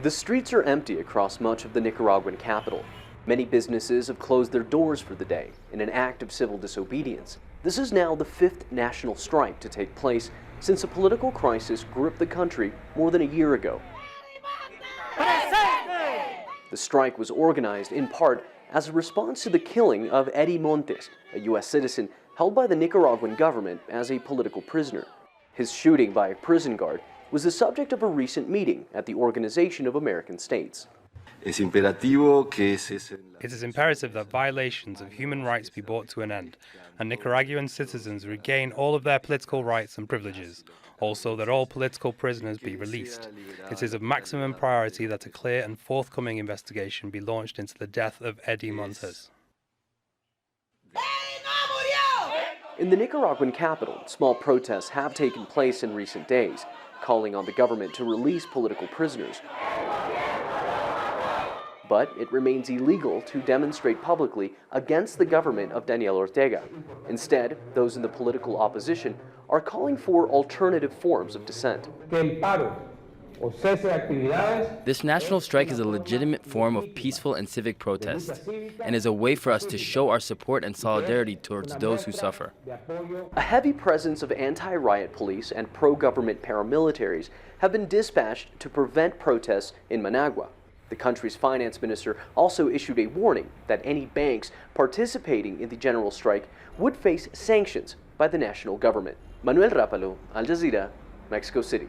The streets are empty across much of the Nicaraguan capital. Many businesses have closed their doors for the day in an act of civil disobedience. This is now the 5th national strike to take place since a political crisis gripped the country more than a year ago. The strike was organized in part as a response to the killing of Eddie Montes, a U.S. citizen held by the Nicaraguan government as a political prisoner. His shooting by a prison guard was the subject of a recent meeting at the Organization of American States. It is imperative that violations of human rights be brought to an end, and Nicaraguan citizens regain all of their political rights and privileges. Also, that all political prisoners be released. It is of maximum priority that a clear and forthcoming investigation be launched into the death of Eddie Montes. In the Nicaraguan capital, small protests have taken place in recent days, calling on the government to release political prisoners. But it remains illegal to demonstrate publicly against the government of Daniel Ortega. Instead, those in the political opposition are calling for alternative forms of dissent. This national strike is a legitimate form of peaceful and civic protest, and is a way for us to show our support and solidarity towards those who suffer. A heavy presence of anti-riot police and pro-government paramilitaries have been dispatched to prevent protests in Managua. The country's finance minister also issued a warning that any banks participating in the general strike would face sanctions by the national government. Manuel, Rapalo, Al Jazeera, Mexico City.